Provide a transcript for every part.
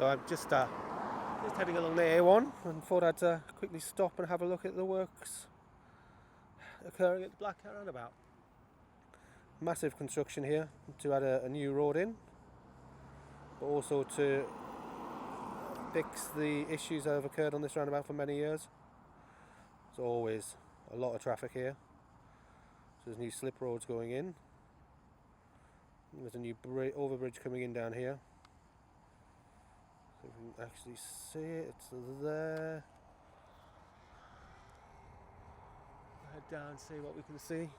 So I'm just heading along the A1 and thought I'd quickly stop and have a look at the works occurring at the Black Cat Roundabout. Massive construction here to add a new road in, but also to fix the issues that have occurred on this roundabout for many years. There's always a lot of traffic here. So there's new slip roads going in. There's a new overbridge coming in down here. So if you can actually see it, it's there. Head down, see what we can see.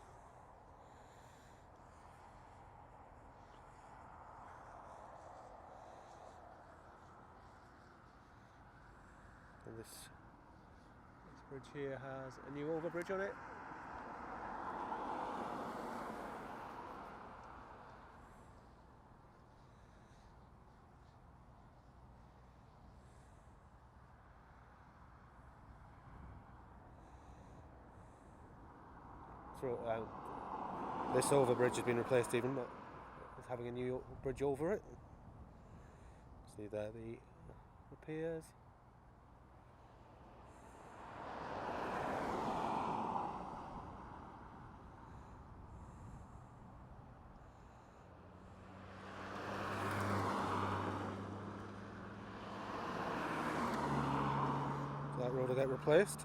And this bridge here has a new overbridge on it. This overbridge has been replaced even, but it's having a new bridge over it. See there the piers. So that road will get replaced.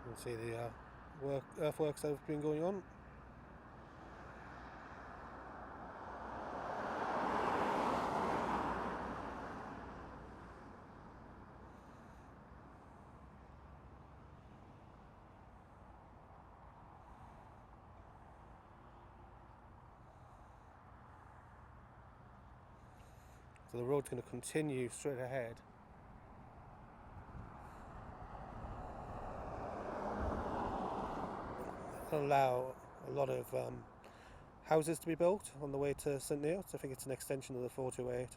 You can see the earthworks that have been going on. So the road's going to continue straight ahead. It'll allow a lot of houses to be built on the way to St Neots. I think it's an extension of the 428.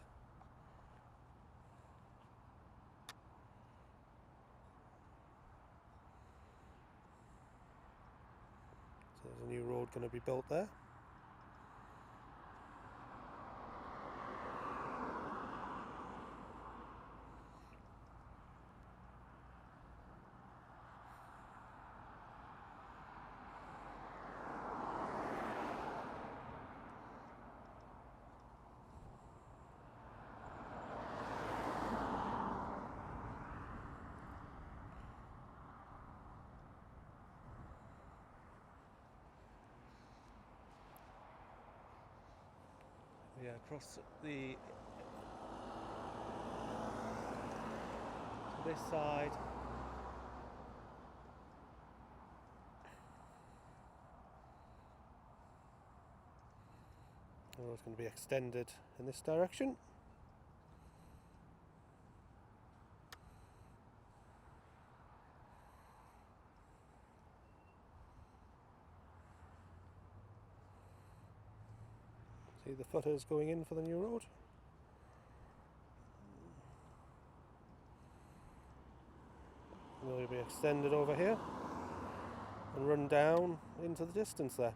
So there's a new road going to be built there. Yeah, across this side. The road's going to be extended in this direction. See the footers going in for the new road. And they'll be extended over here and run down into the distance there.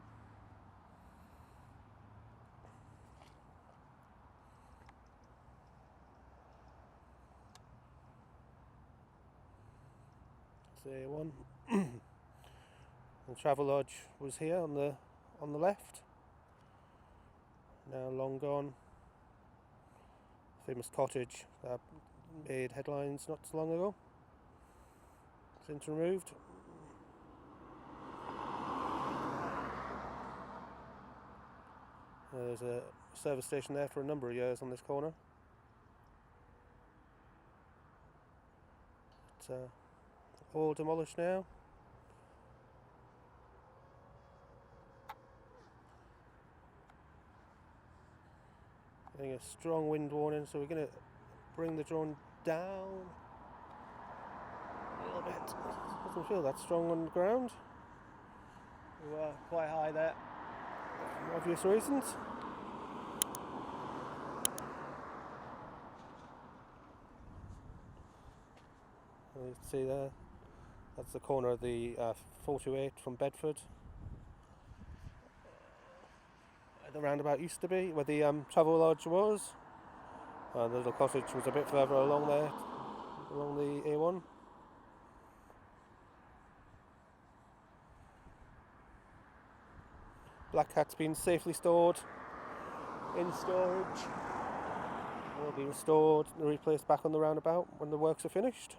That's A1. The travel lodge was here on the left. Now long gone. Famous cottage that made headlines not so long ago. Since removed. There's a service station there for a number of years on this corner. It's all demolished now. Getting a strong wind warning, so we're going to bring the drone down a little bit. It doesn't feel that strong on the ground. We were quite high there for obvious reasons. You can see there, that's the corner of the 428 from Bedford. The roundabout used to be, where the travel lodge was. The little cottage was a bit further along there, along the A1. Black Cat's been safely stored in storage. Will be restored and replaced back on the roundabout when the works are finished.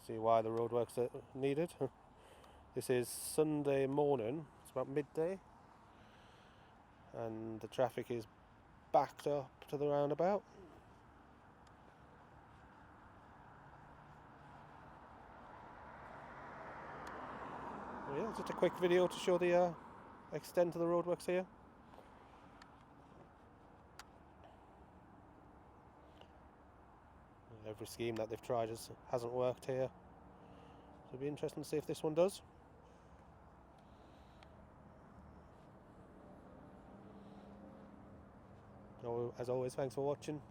See why the roadworks are needed. This is Sunday morning, it's about midday, and the traffic is backed up to the roundabout. Yeah, just a quick video to show the extent of the roadworks here. Every scheme that they've tried hasn't worked here, so it'll be interesting to see if this one does. As always, thanks for watching.